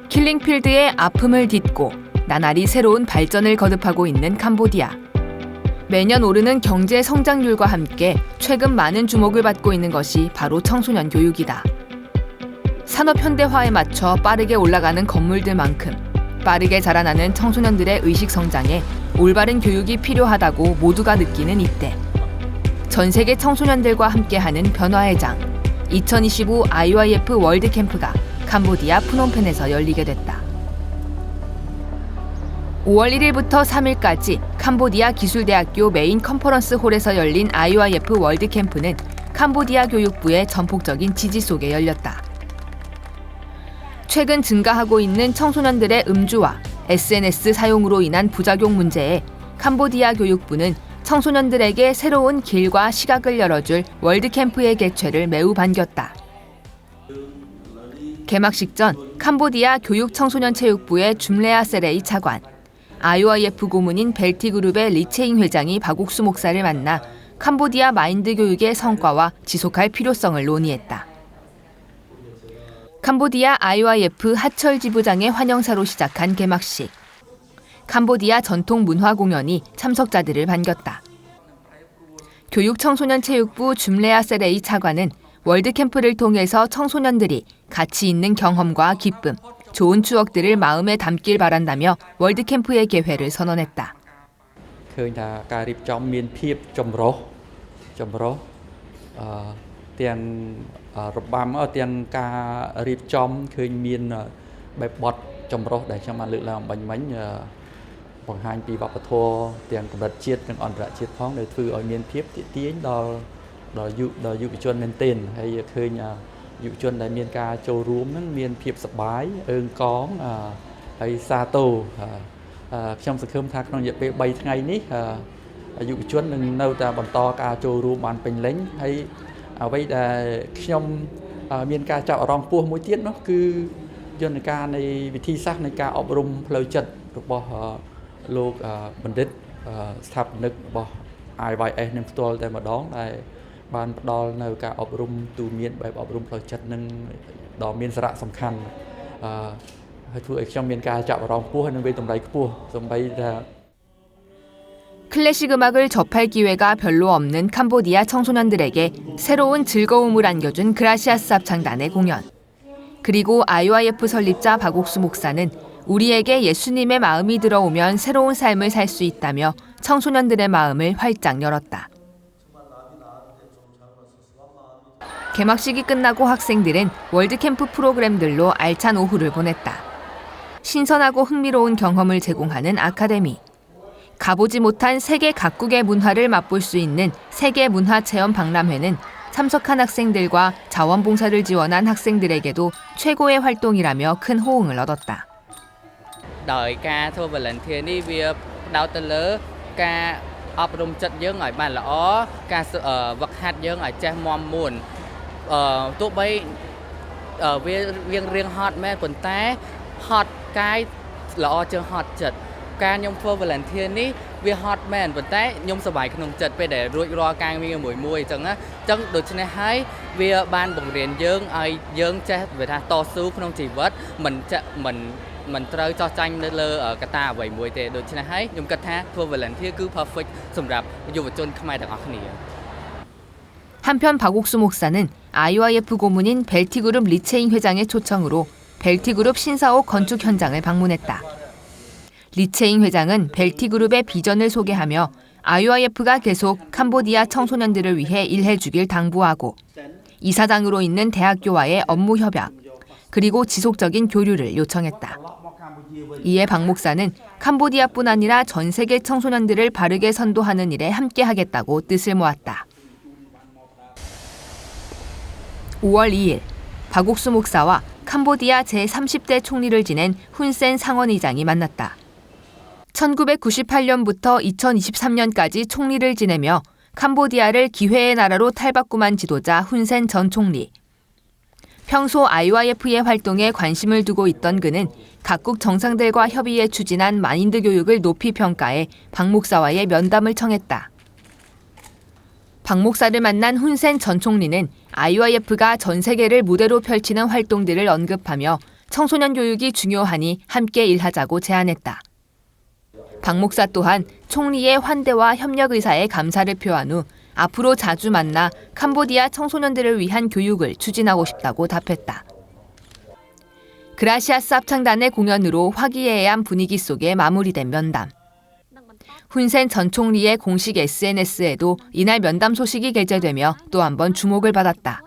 킬링필드의 아픔을 딛고 나날이 새로운 발전을 거듭하고 있는 캄보디아. 매년 오르는 경제 성장률과 함께 최근 많은 주목을 받고 있는 것이 바로 청소년 교육이다. 산업 현대화에 맞춰 빠르게 올라가는 건물들만큼 빠르게 자라나는 청소년들의 의식 성장에 올바른 교육이 필요하다고 모두가 느끼는 이때. 전 세계 청소년들과 함께하는 변화의 장, 2025 IYF 월드 캠프가 캄보디아 프놈펜에서 열리게 됐다. 5월 1일부터 3일까지 캄보디아 기술대학교 메인 컨퍼런스 홀에서 열린 IYF 월드 캠프는 캄보디아 교육부의 전폭적인 지지 속에 열렸다. 최근 증가하고 있는 청소년들의 음주와 SNS 사용으로 인한 부작용 문제에 캄보디아 교육부는 청소년들에게 새로운 길과 시각을 열어줄 월드캠프의 개최를 매우 반겼다. 개막식 전 캄보디아 교육청소년체육부의 줌레아 세레이 차관, IYF 고문인 벨티그룹의 리체잉 회장이 박옥수 목사를 만나 캄보디아 마인드 교육의 성과와 지속할 필요성을 논의했다. 캄보디아 IYF 하철 지부장의 환영사로 시작한 개막식. 캄보디아 전통 문화 공연이 참석자들을 반겼다. 교육청소년체육부 줌레아 세레이 차관은 월드캠프를 통해서 청소년들이 가치 있는 경험과 기쁨, 좋은 추억들을 마음에 담길 바란다며 월드캠프의 개회를 선언했다. ឃើញថាការរៀបចំមានភាពចម្រុះទាំងរបាំទាំងការរៀបចំឃើញមានបែបបទចម្រុះដែលខ្ញុំបានលើកឡើងអំបញ្ញមិញបង្ហាញពីវប្បធម៌ទាំងកម្រិតជាតិនិងអន្តរជាតិផងដែលធ្វើឲ្យមានភាពទាក់ទាញដល់យុវជនមែនទែនហើយឃើញយុវជនដែលមានការចូលរួមនឹងមានភាពសប្បាយអើងកងហើយសាទរខ្ញុំសង្ឃឹមថាក្នុងរយៈពេល3ថ្ងៃនេះយុវជននឹងនៅតែបន្តការចូលរួមបានពេញលេញហើយអ្វីដែលខ្ញុំមានការចាប់អារម្មណ៍ខ្ពស់មួយទៀតនោះគឺយន្តការនៃវិធីសាស្ត្រនៃការអប់រំផ្លូវចិត្តរបស់លោកបណ្ឌិតស្ថាបនិករបស់ IYS នឹងផ្ទាល់តែម្ដងដែលបានផ្ដល់នៅការអប់រំទូន្មានបែបអប់រំផ្លូវចិត្តនឹងដ៏មានសារៈសំខាន់ហើយធ្វើឲ្យខ្ញុំមានការចាប់អារម្មណ៍ខ្ពស់ហើយនឹងវេទតម្លៃខ្ពស់សម្បីថា 클래식 음악을 접할 기회가 별로 없는 캄보디아 청소년들에게 새로운 즐거움을 안겨준 그라시아스 합창단의 공연. 그리고 IYF 설립자 박옥수 목사는 우리에게 예수님의 마음이 들어오면 새로운 삶을 살 수 있다며 청소년들의 마음을 활짝 열었다. 개막식이 끝나고 학생들은 월드캠프 프로그램들로 알찬 오후를 보냈다. 신선하고 흥미로운 경험을 제공하는 아카데미. 가보지 못한 세계 각국의 문화를 맛볼 수 있는 세계문화체험 박람회는 참석한 학생들과 자원봉사를 지원한 학생들에게도 최고의 활동이라며 큰 호응을 얻었다. ដោយការធ្វើ volunteer នេះវាផ្ដោតទៅលើការអប់រំចិត្តយើងឲ្យបានល្អការវឹកហាត់យើងឲ្យចេះមាំមួនទោះបីវារៀងហត់មែនប៉ុន្តែហត់កាយល្អជាងហត់ចិត្តការខ្ញុំធ្វើ volunteer នេះវាហត់មែនប៉ុន្តែខ្ញុំសប្បាយក្នុងចិត្តពេលដែលរួចរាល់ការងារមួយអញ្ចឹងដូច្នេះហើយវាបានបង្រៀនយើងឲ្យយើងចេះវាថាតស៊ូក្នុងជីវិតមិនត្រូវចោះចាញ់នៅលើកត្តាអ្វីមួយទេដូច្នេះហើយខ្ញុំគិតថាធ្វើ volunteer គឺ perfect សម្រាប់យុវជនខ្មែរទាំងអស់គ្នា 한편 박옥수 목사는 IYF 고문인 벨티그룹 리체잉 회장의 초청으로 벨티그룹 신사옥 건축 현장을 방문했다. 리체잉 회장은 벨티그룹의 비전을 소개하며 IYF가 계속 캄보디아 청소년들을 위해 일해주길 당부하고 이사장으로 있는 대학교와의 업무 협약, 그리고 지속적인 교류를 요청했다. 이에 박 목사는 캄보디아뿐 아니라 전 세계 청소년들을 바르게 선도하는 일에 함께하겠다고 뜻을 모았다. 5월 2일, 박옥수 목사와 캄보디아 제30대 총리를 지낸 훈센 상원의장이 만났다. 1998년부터 2023년까지 총리를 지내며 캄보디아를 기회의 나라로 탈바꿈한 지도자 훈센 전 총리. 평소 IYF의 활동에 관심을 두고 있던 그는 각국 정상들과 협의해 추진한 마인드 교육을 높이 평가해 박 목사와의 면담을 청했다. 박 목사를 만난 훈센 전 총리는 IYF가 전 세계를 무대로 펼치는 활동들을 언급하며 청소년 교육이 중요하니 함께 일하자고 제안했다. 박 목사 또한 총리의 환대와 협력 의사에 감사를 표한 후 앞으로 자주 만나 캄보디아 청소년들을 위한 교육을 추진하고 싶다고 답했다. 그라시아스 합창단의 공연으로 화기애애한 분위기 속에 마무리된 면담. 훈센 전 총리의 공식 SNS에도 이날 면담 소식이 게재되며 또 한 번 주목을 받았다.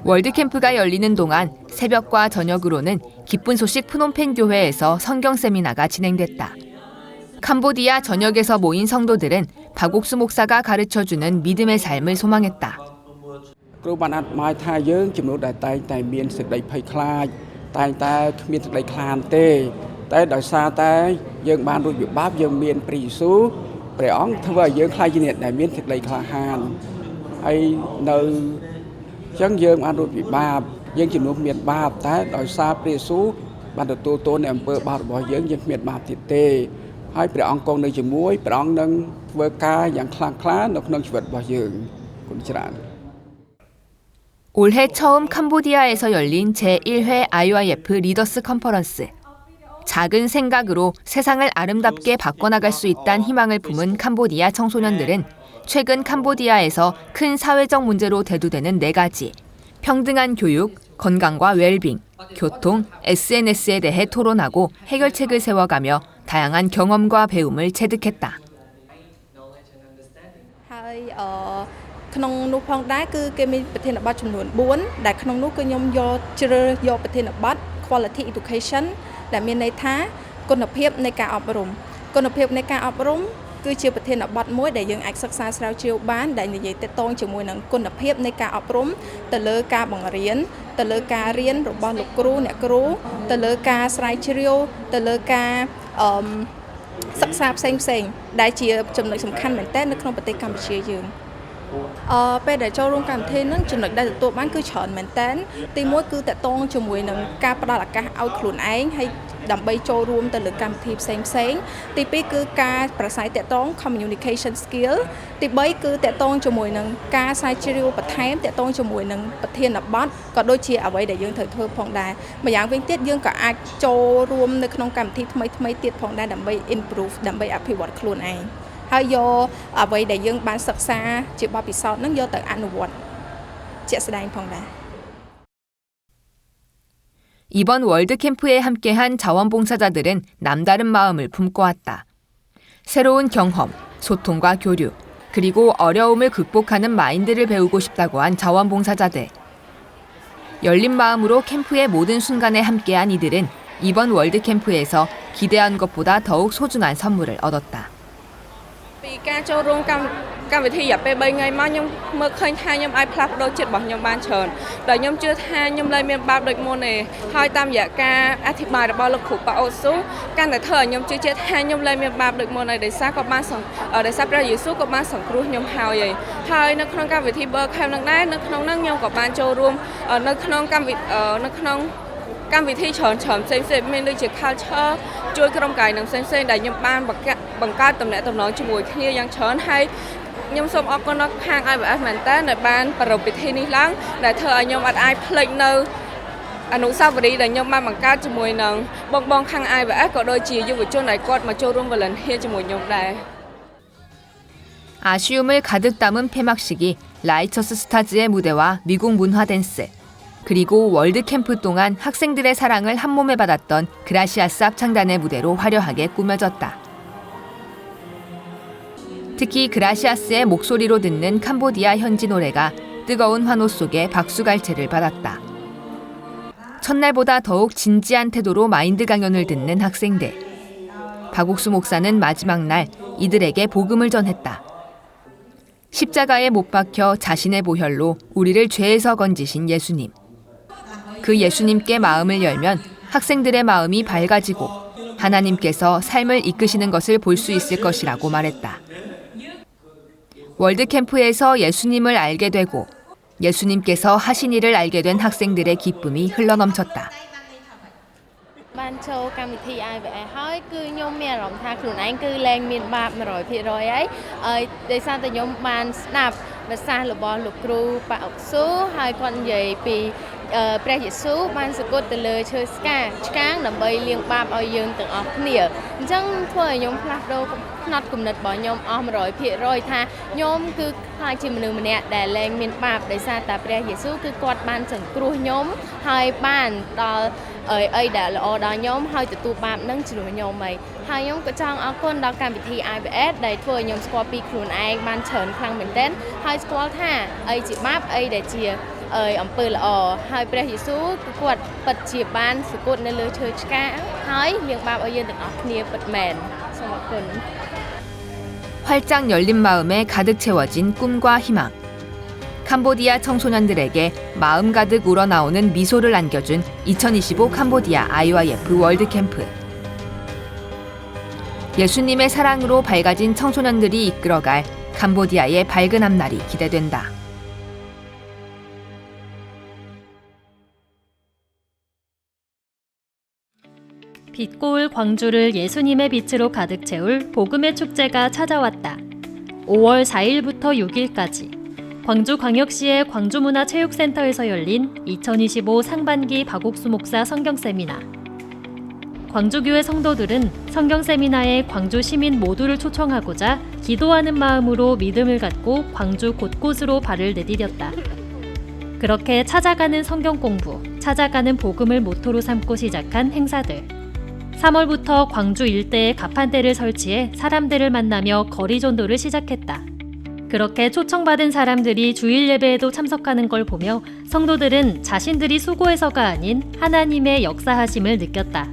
월드캠프가 열리는 동안 새벽과 저녁으로는 기쁜 소식 프놈펜 교회에서 성경 세미나가 진행됐다. 캄보디아 전역에서 모인 성도들은 박옥수 목사가 가르쳐주는 믿음의 삶을 소망했다. គ្រូបានអត់មកថាយើងចំនួនដែលតែងតែមានសេចក្តីភ័យខ្លាចតែងតែគ្មានសេចក្តីខ្លានទេតែដោយសារតែយើងបានរួចវិបាកយើងមានព្រះយេស៊ូវព្រះអង្គធ្វើឲ្យយើងខ្លាចជាអ្នកដែលមានសេចក្តីក្លាហានហើយនៅចឹងយើងបានរួចវិបាកយើងចំនួនមានបាបតែដោយសារព្រះយេស៊ូវបានទទួលទោសនៃអំពើបាបរបស់យើងគ្មានបាបទៀតទេហើយព្រះអង្គគង់នៅជាមួយព្រះអង្គនឹងធ្វើការយ៉ាងខ្លាំងក្លានៅក្នុងជីវិតរបស់យើងគុណច្រើន 올해 처음 캄보디아에서 열린 제1회 IYF 리더스 컨퍼런스. 작은 생각으로 세상을 아름답게 바꿔나갈 수 있다는 희망을 품은 캄보디아 청소년들은 최근 캄보디아에서 큰 사회적 문제로 대두되는 4가지, 평등한 교육, 건강과 웰빙, 교통, SNS에 대해 토론하고 해결책을 세워가며 다양한 경험과 배움을 체득했다. ក្នុងនោះផងដែរគឺគេមានប្រធានបទចំនួន4ដែលក្នុងនោះគឺខ្ញុំយកជ្រើសយកប្រធានបទ quality education ដែលមានន័យថាគុណភាពនៃការអប់រំគុណភាពនៃការអប់រំគឺជាប្រធានបទមួយដែលយើងអាចសិក្សាស្រាវជ្រាវបានដែលនិយាយទាក់ទងជាមួយនឹងគុណភាពនៃការអប់រំទៅលើការបង្រៀនទៅលើការរៀនរបស់លោកគ្រូអ្នកគ្រូទៅលើការស្រាវជ្រាវទៅលើការសិក្សាផ្សេងៗដែលជាចំណុចសំខាន់មែនទែននៅក្នុងប្រទេសកម្ពុជាយើង ពេលដែលចូលរួមកម្មវិធីនឹងចំណុចដែលទទួលបានគឺច្រើនមែនតើទី1គឺតកតងជាមួយនឹងការផ្ដល់ឱកាសឲ្យខ្លួនឯងហើយដើម្បីចូលរួមទៅលើកម្មវិធីផ្សេងៗទី2គឺការប្រស័យតកតង communication skill ទី3គឺតកតងជាមួយនឹងការស្រាវជ្រាវបន្ថែមតកតងជាមួយនឹងប្រធានបទក៏ដូចជាអ្វីដែលយើងត្រូវធ្វើផងដែរម្យ៉ាងវិញទៀតយើងក៏អាចចូលរួមនៅក្នុងកម្មវិធីថ្មីៗទៀតផងដែរដើម្បី improve ដើម្បីអភិវឌ្ឍខ្លួនឯង ហើយយកអ្វីដែលយើងបានសិក្សាជាបទពិសោធន៍នឹងយកទៅអនុវត្តជាក់ស្ដែងផងដែរ 이번 월드캠프에 함께한 자원봉사자들은 남다른 마음을 품고 왔다. 새로운 경험, 소통과 교류, 그리고 어려움을 극복하는 마인드를 배우고 싶다고 한 자원봉사자들. 열린 마음으로 캠프의 모든 순간에 함께한 이들은 이번 월드캠프에서 기대한 것보다 더욱 소중한 선물을 얻었다. ពីការចូលរួមកម្មវិធីរយៈពេល 3 ថ្ងៃមកខ្ញុំមើលឃើញថាខ្ញុំអាចផ្លាស់ប្ដូរចិត្តរបស់ខ្ញុំបានច្រើនដោយខ្ញុំជឿថាខ្ញុំលែងមានបាបដូចមុនទេហើយតាមរយៈការអធិប្បាយរបស់លោកគ្រូប៉ាអូស៊ូកាន់តែធ្វើឲ្យខ្ញុំជឿជាក់ថាខ្ញុំលែងមានបាបដូចមុនហើយដោយសារព្រះយេស៊ូវក៏បានសង្គ្រោះខ្ញុំហើយនៅក្នុងកម្មវិធី Ber Camp នឹងដែរនៅក្នុងនោះខ្ញុំក៏បានចូលរួមនៅក្នុងកម្មវិធីច្រើនផ្សេងៗមានដូចជា culture ជួយក្រុមការនឹងផ្សេងៗដែលខ្ញុំបានបង្កើតតំណែងតំណងជាមួយគ្នាយ៉ាងច្រើនហើយខ្ញុំសូមអរគុណដល់ខាង IVF មែនតើដែលបានប្រារព្ធពិធីនេះឡើងដែលធ្វើឲ្យខ្ញុំអាចភ្លេចនៅអនុស្សាវរីយ៍ដែលខ្ញុំបានបង្កើតជាមួយនឹងបងខាង IVF ក៏ដូចជាយុវជនដែលគាត់មកចូលរួម volunteer ជាមួយខ្ញុំដែរ 아쉬움을 가득 담은 폐막식이 라이처스 스타즈의 무대와 미국 문화 댄스 그리고 월드캠프 동안 학생들의 사랑을 한몸에 받았던 그라시아스 합창단의 무대로 화려하게 꾸며졌다. 특히 그라시아스의 목소리로 듣는 캄보디아 현지 노래가 뜨거운 환호 속에 박수갈채를 받았다. 첫날보다 더욱 진지한 태도로 마인드 강연을 듣는 학생들. 박옥수 목사는 마지막 날 이들에게 복음을 전했다. 십자가에 못 박혀 자신의 보혈로 우리를 죄에서 건지신 예수님. 그 예수님께 마음을 열면 학생들의 마음이 밝아지고 하나님께서 삶을 이끄시는 것을 볼 수 있을 것이라고 말했다. 월드캠프에서 예수님을 알게 되고 예수님께서 하신 일을 알게 된 학생들의 기쁨이 흘러넘쳤다. បានចូលកម្មវិធី IVF ហើយគឺខ្ញុំមានអារម្មណ៍ថាខ្លួនឯងគឺលែងមានបាប 100% ហើយដោយសារតែខ្ញុំបានស្ដាប់ប្រសាសន៍របស់លោកគ្រូប៉ាអុកស៊ូហើយគាត់និយាយពី ព្រះយេស៊ូវបានសគត់ទៅលើឈើឆ្កាងដើម្បីលាងបាបឲ្យយើងទាំងអស់គ្នាអញ្ចឹងធ្វើឲ្យខ្ញុំផ្លាស់ប្ដូរផ្នត់គំនិតរបស់ខ្ញុំអស់ 100% ថាខ្ញុំគឺខ្លាចជាមនុស្សម្នាក់ដែលលែងមានបាបដោយសារតែព្រះយេស៊ូវគឺគាត់បានសង្គ្រោះខ្ញុំហើយបានដល់អីដែលល្អដល់ខ្ញុំហើយទទួលបាបនឹងជំនួសខ្ញុំហើយខ្ញុំក៏ចង់អរគុណដល់កម្មវិធី IBS ដែលធ្វើឲ្យខ្ញុំស្គាល់ពីខ្លួនឯងបានច្រើនខ្លាំងមែនទែនហើយស្គាល់ថាអីជាបាបអីដែលជាអំពើល្អហើយព្រះយេស៊ូវគឺគាត់ពិតជាបានសគត់នៅលើឈើឆ្កាហើយលាងបាបឲ្យយើងទាំងអស់គ្នាពិតមែនសូមអរគុណ 활짝 열린 마음에 가득 채워진 꿈과 희망. 캄보디아 청소년들에게 마음 가득 우러나오는 미소를 안겨준 2025 캄보디아 IYF 월드캠프. 예수님의 사랑으로 밝아진 청소년들이 이끌어갈 캄보디아의 밝은 앞날이 기대된다. 빛고울 광주를 예수님의 빛으로 가득 채울 복음의 축제가 찾아왔다. 5월 4일부터 6일까지 광주광역시의 광주문화체육센터에서 열린 2025 상반기 박옥수 목사 성경세미나. 광주교회 성도들은 성경세미나에 광주 시민 모두를 초청하고자 기도하는 마음으로 믿음을 갖고 광주 곳곳으로 발을 내디뎠다. 그렇게 찾아가는 성경 공부, 찾아가는 복음을 모토로 삼고 시작한 행사들. 3월부터 광주 일대에 가판대를 설치해 사람들을 만나며 거리 전도를 시작했다. 그렇게 초청받은 사람들이 주일 예배에도 참석하는 걸 보며 성도들은 자신들이 수고해서가 아닌 하나님의 역사하심을 느꼈다.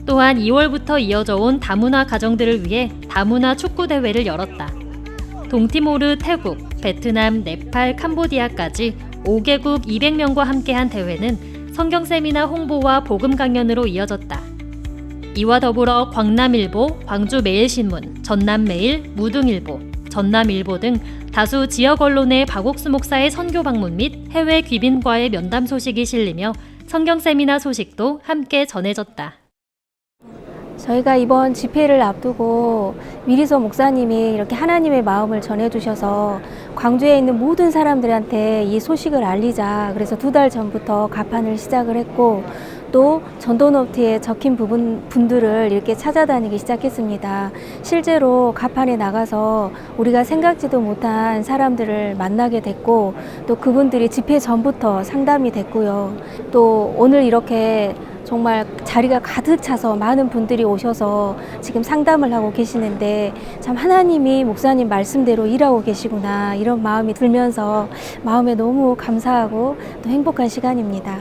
또한 2월부터 이어져 온 다문화 가정들을 위해 다문화 축구 대회를 열었다. 동티모르, 태국, 베트남, 네팔, 캄보디아까지 5개국 200명과 함께한 대회는 성경세미나 홍보와 복음 강연으로 이어졌다. 이와 더불어 광남일보, 광주매일신문, 전남매일, 무등일보, 전남일보 등 다수 지역 언론의 박옥수 목사의 선교 방문 및 해외 귀빈과의 면담 소식이 실리며 성경세미나 소식도 함께 전해졌다. 저희가 이번 집회를 앞두고 미리서 목사님이 이렇게 하나님의 마음을 전해주셔서 광주에 있는 모든 사람들한테 이 소식을 알리자 그래서 2달 전부터 가판을 시작을 했고 또 전도노트에 적힌 분들을 이렇게 찾아다니기 시작했습니다. 실제로 가판에 나가서 우리가 생각지도 못한 사람들을 만나게 됐고 또 그분들이 집회 전부터 상담이 됐고요. 또 오늘 이렇게 정말 자리가 가득 차서 많은 분들이 오셔서 지금 상담을 하고 계시는데 참 하나님이 목사님 말씀대로 일하고 계시구나 이런 마음이 들면서 마음에 너무 감사하고 또 행복한 시간입니다.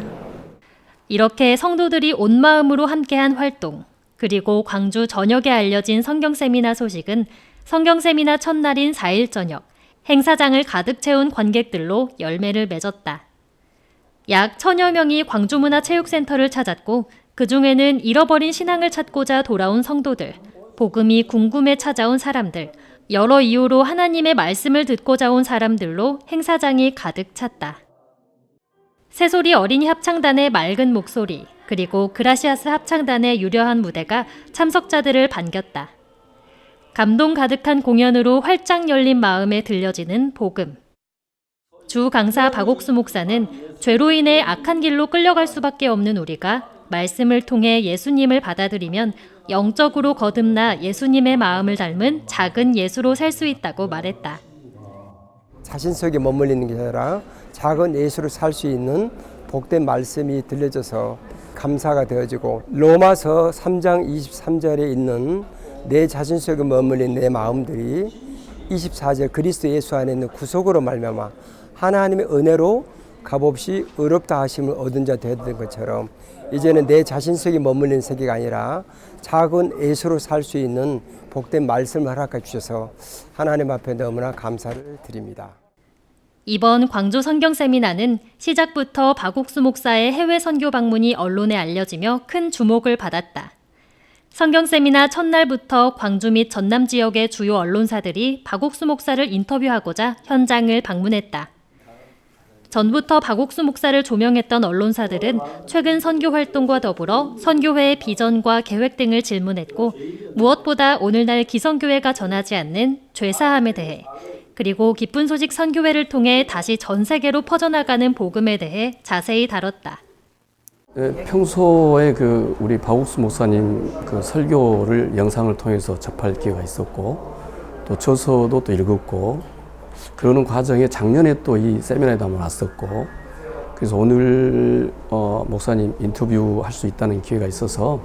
이렇게 성도들이 온 마음으로 함께한 활동, 그리고 광주 전역에 알려진 성경세미나 소식은 성경세미나 첫날인 4일 저녁, 행사장을 가득 채운 관객들로 열매를 맺었다. 약 1000여 명이 광주문화체육센터를 찾았고 그 중에는 잃어버린 신앙을 찾고자 돌아온 성도들, 복음이 궁금해 찾아온 사람들, 여러 이유로 하나님의 말씀을 듣고자 온 사람들로 행사장이 가득 찼다. 새소리 어린이 합창단의 맑은 목소리, 그리고 그라시아스 합창단의 유려한 무대가 참석자들을 반겼다. 감동 가득한 공연으로 활짝 열린 마음에 들려지는 복음. 주 강사 박옥수 목사는 죄로 인해 악한 길로 끌려갈 수밖에 없는 우리가 말씀을 통해 예수님을 받아들이면 영적으로 거듭나 예수님의 마음을 닮은 작은 예수로 살 수 있다고 말했다. 자신 속에 머물리는 게 아니라 작은 예수로 살 수 있는 복된 말씀이 들려져서 감사가 되어지고 로마서 3장 23절에 있는 내 자신 속에 머물린 내 마음들이 24절 그리스도 예수 안에 있는 구속으로 말미암아 하나님의 은혜로 값없이 의롭다 하심을 얻은 자 되었던 것처럼 이제는 내 자신 속에 머물린 세계가 아니라 작은 예수로 살 수 있는 복된 말씀을 허락해 주셔서 하나님 앞에 너무나 감사를 드립니다. 이번 광주 성경세미나는 시작부터 박옥수 목사의 해외 선교 방문이 언론에 알려지며 큰 주목을 받았다. 성경세미나 첫날부터 광주 및 전남 지역의 주요 언론사들이 박옥수 목사를 인터뷰하고자 현장을 방문했다. 전부터 박옥수 목사를 조명했던 언론사들은 최근 선교 활동과 더불어 선교회의 비전과 계획 등을 질문했고 무엇보다 오늘날 기성교회가 전하지 않는 죄사함에 대해 그리고 기쁜 소식 선교회를 통해 다시 전 세계로 퍼져나가는 복음에 대해 자세히 다뤘다. 평소에 우리 박옥수 목사님 설교를 영상을 통해서 접할 기회가 있었고 또 저서도 또 읽었고 그러는 과정에 작년에 또 이 세미나에도 한번 왔었고 그래서 오늘 목사님 인터뷰할 수 있다는 기회가 있어서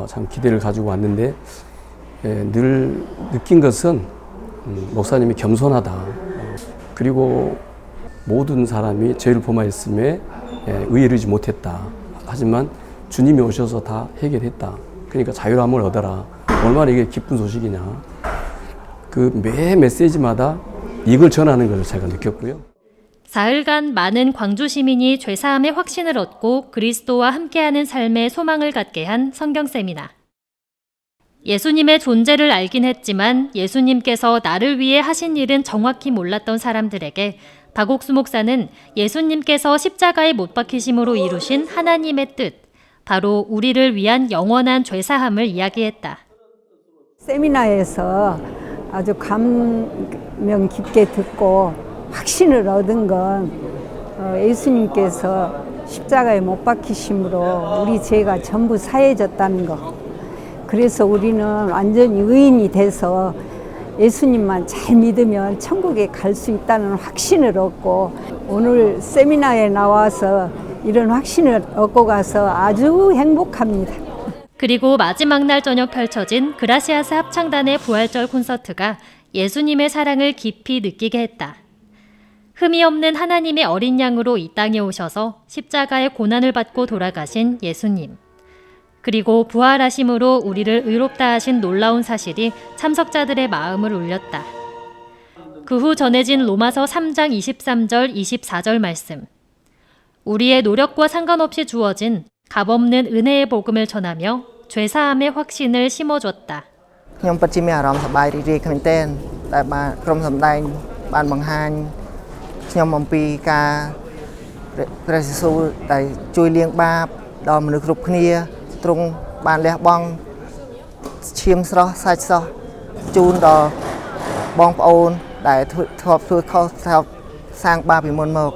참 기대를 가지고 왔는데 늘 느낀 것은 목사님이 겸손하다. 그리고 모든 사람이 죄를 범하였음에 의의르지 못했다. 하지만 주님이 오셔서 다 해결했다. 그러니까 자유함을 얻어라. 얼마나 이게 기쁜 소식이냐. 매 메시지마다 이걸 전하는 것을 제가 느꼈고요. 사흘간 많은 광주 시민이 죄사함의 확신을 얻고 그리스도와 함께하는 삶의 소망을 갖게 한 성경 세미나. 예수님의 존재를 알긴 했지만 예수님께서 나를 위해 하신 일은 정확히 몰랐던 사람들에게 박옥수 목사는 예수님께서 십자가에 못 박히심으로 이루신 하나님의 뜻, 바로 우리를 위한 영원한 죄사함을 이야기했다. 세미나에서 아주 감명 깊게 듣고 확신을 얻은 건 예수님께서 십자가에 못 박히심으로 우리 죄가 전부 사해졌다는 것. 그래서 우리는 완전히 의인이 돼서 예수님만 잘 믿으면 천국에 갈 수 있다는 확신을 얻고 오늘 세미나에 나와서 이런 확신을 얻고 가서 아주 행복합니다. 그리고 마지막 날 저녁 펼쳐진 그라시아스 합창단의 부활절 콘서트가 예수님의 사랑을 깊이 느끼게 했다. 흠이 없는 하나님의 어린 양으로 이 땅에 오셔서 십자가의 고난을 받고 돌아가신 예수님. 그리고 부활하심으로 우리를 의롭다 하신 놀라운 사실이 참석자들의 마음을 울렸다. 그 후 전해진 로마서 3장 23절 24절 말씀. 우리의 노력과 상관없이 주어진 값없는 은혜의 복음을 전하며 죄사함의 확신을 심어줬다. ខ្ញុំពិតជាមានអារម្មណ៍សប្បាយរីករាយមែនទែនដែលបានក្រុមសម្ដែងបានបង្ហាញខ្ញុំអំពីការព្រះយេស៊ូវដែលជួយលាងបាបដល់មនុស្សគ្រប់គ្នាទ្រង់បានលះបង់ឈាមស្រស់សាច់ស្រស់ជូនដល់បងប្អូនដែលធ្វើខុសធ្លាប់សាងបាបពីមុនមក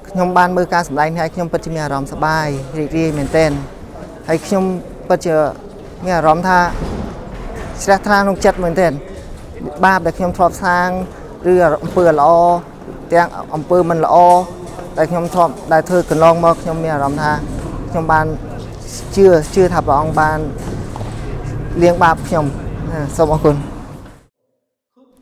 ខ្ញុំបានមើលការសម្ដែងនេះហើយខ្ញុំពិតជាមានអារម្មណ៍សប្បាយរីករាយមែនទែនហើយខ្ញុំពិតជាមានអារម្មណ៍ថាជ្រះថ្លាក្នុងចិត្តមែនទែនបាបដែលខ្ញុំធ្លាប់សាងឬអំពើល្អទាំងអំពើមិនល្អដែលខ្ញុំធ្លាប់ដែលធ្វើកន្លងមកខ្ញុំមានអារម្មណ៍ថាខ្ញុំបានជឿថាព្រះអង្គបានលាងបាបខ្ញុំសូមអរគុណ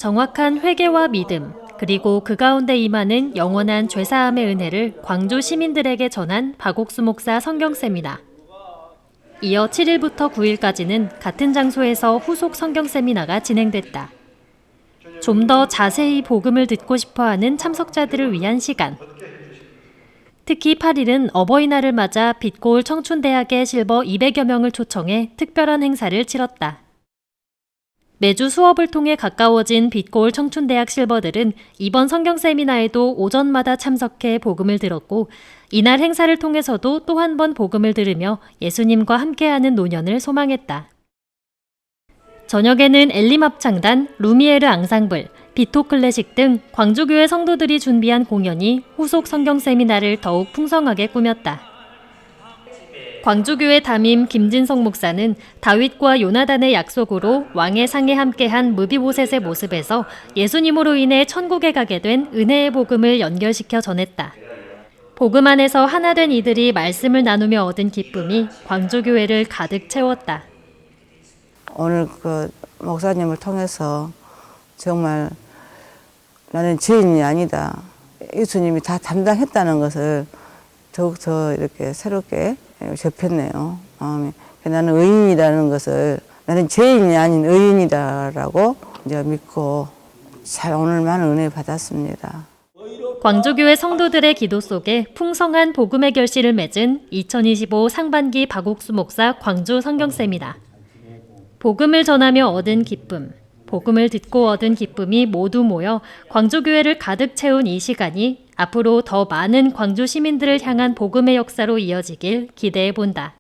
정확한 회개와 믿음, 그리고 그 가운데 임하는 영원한 죄사함의 은혜를 광주 시민들에게 전한 박옥수 목사 성경 세미나. 이어 7일부터 9일까지는 같은 장소에서 후속 성경 세미나가 진행됐다. 좀 더 자세히 복음을 듣고 싶어하는 참석자들을 위한 시간. 특히 8일은 어버이날을 맞아 빛고울 청춘대학의 실버 200여 명을 초청해 특별한 행사를 치렀다. 매주 수업을 통해 가까워진 빛고울 청춘대학 실버들은 이번 성경 세미나에도 오전마다 참석해 복음을 들었고 이날 행사를 통해서도 또 한 번 복음을 들으며 예수님과 함께하는 노년을 소망했다. 저녁에는 엘림 합창단, 루미에르 앙상블, 비토 클래식 등 광주교회 성도들이 준비한 공연이 후속 성경 세미나를 더욱 풍성하게 꾸몄다. 광주교회 담임 김진성 목사는 다윗과 요나단의 약속으로 왕의 상에 함께한 무비보셋의 모습에서 예수님으로 인해 천국에 가게 된 은혜의 복음을 연결시켜 전했다. 복음 안에서 하나 된 이들이 말씀을 나누며 얻은 기쁨이 광주교회를 가득 채웠다. 오늘 목사님을 통해서 정말 나는 죄인이 아니다. 예수님이 다 담당했다는 것을 더욱더 이렇게 새롭게 접했네요. 마음에. 나는 의인이라는 것을 나는 죄인이 아닌 의인이다라고 이제 믿고 잘 오늘 많은 은혜 받았습니다. 광주교회 성도들의 기도 속에 풍성한 복음의 결실을 맺은 2025 상반기 박옥수 목사 광주 성경세미나. 복음을 전하며 얻은 기쁨, 복음을 듣고 얻은 기쁨이 모두 모여 광주교회를 가득 채운 이 시간이 앞으로 더 많은 광주 시민들을 향한 복음의 역사로 이어지길 기대해 본다.